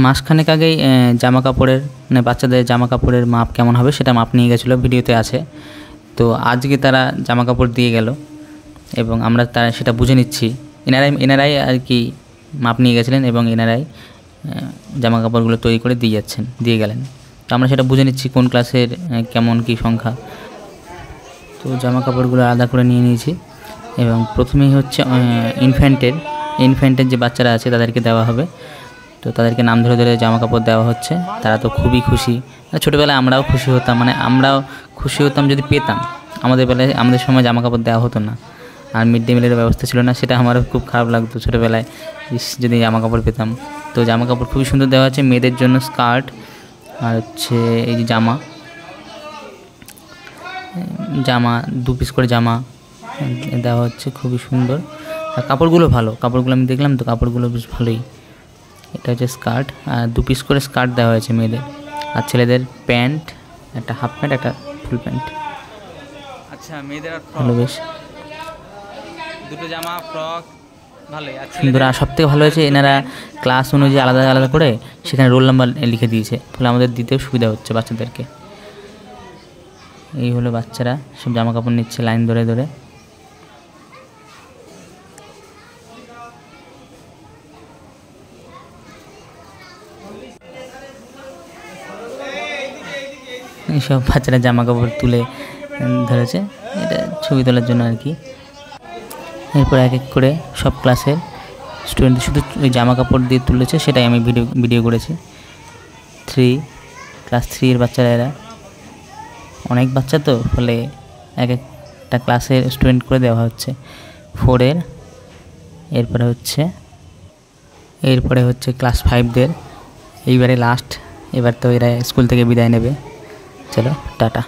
মাসখানেক আগেই জামা কাপড়ের মানে বাচ্চাদের জামা কাপড়ের মাপ কেমন হবে সেটা মাপ নিয়ে গেছিলো, ভিডিওতে আছে। তো আজকে তারা জামা কাপড় দিয়ে গেল এবং আমরা তারা সেটা বুঝে নিচ্ছি। এনারাই আর কি মাপ নিয়ে গেছিলেন এবং এনারাই জামা কাপড়গুলো তৈরি করে দিয়ে গেলেন। তো আমরা সেটা বুঝে নিচ্ছি কোন ক্লাসের কেমন কী সংখ্যা। তো জামা কাপড়গুলো আলাদা করে নিয়ে নিয়েছি এবং প্রথমেই হচ্ছে ইনফ্যান্টের যে বাচ্চারা আছে তাদেরকে দেওয়া হবে। তো তাদেরকে নাম ধরে ধরে জামা কাপড় দেওয়া হচ্ছে। তারা তো খুবই খুশি। ছোটোবেলায় আমরাও খুশি হতাম, মানে আমরাও খুশি হতাম যদি পেতাম। আমাদের সময় জামা কাপড় দেওয়া হতো না, আর মিড ডে মিলের ব্যবস্থা ছিল না, সেটা আমারও খুব খারাপ লাগতো ছোটোবেলায় যদি জামা কাপড় পেতাম। তো জামা কাপড় খুবই সুন্দর দেওয়া হচ্ছে। মেয়েদের জন্য স্কার্ট আর হচ্ছে এই যে জামা 2 পিস করে জামা দেওয়া হচ্ছে, খুবই সুন্দর। আর কাপড়গুলো ভালো, কাপড়গুলো আমি দেখলাম তো, কাপড়গুলো বেশ ভালোই। এটা হচ্ছে স্কার্ট, আর 2 পিস করে স্কার্ট দেওয়া হয়েছে মেয়েদের। আর ছেলেদের প্যান্ট, একটা হাফ প্যান্ট, একটা ফুল প্যান্ট। আচ্ছা, মেয়েদের ভালো, বেশ দুটো জামা ফ্রক ভালোই। সুন্দর। আর সবথেকে ভালো হয়েছে এনারা ক্লাস অনুযায়ী আলাদা আলাদা করে সেখানে রোল নাম্বার লিখে দিয়েছে, ফলে আমাদের দিতেও সুবিধা হচ্ছে বাচ্চাদেরকে। এই হলো বাচ্চারা সব জামা কাপড় নিচ্ছে লাইন ধরে ধরে। এইসব বাচ্চারা জামা কাপড় তুলে ধরেছে, এটা ছবি তোলার জন্য আর কি। এরপর এক এক করে সব ক্লাসের স্টুডেন্ট শুধু ওই জামা কাপড় দিয়ে তুলেছে, সেটাই আমি ভিডিও করেছি। ক্লাস 3 এর বাচ্চারা, এরা অনেক বাচ্চা তো, ফলে এক একটা ক্লাসের স্টুডেন্ট করে দেওয়া হচ্ছে। 4 এর, এরপরে হচ্ছে ক্লাস 5দের। এইবারে লাস্ট, এবার তো এরা স্কুল থেকে বিদায় নেবে। চলো টাটা।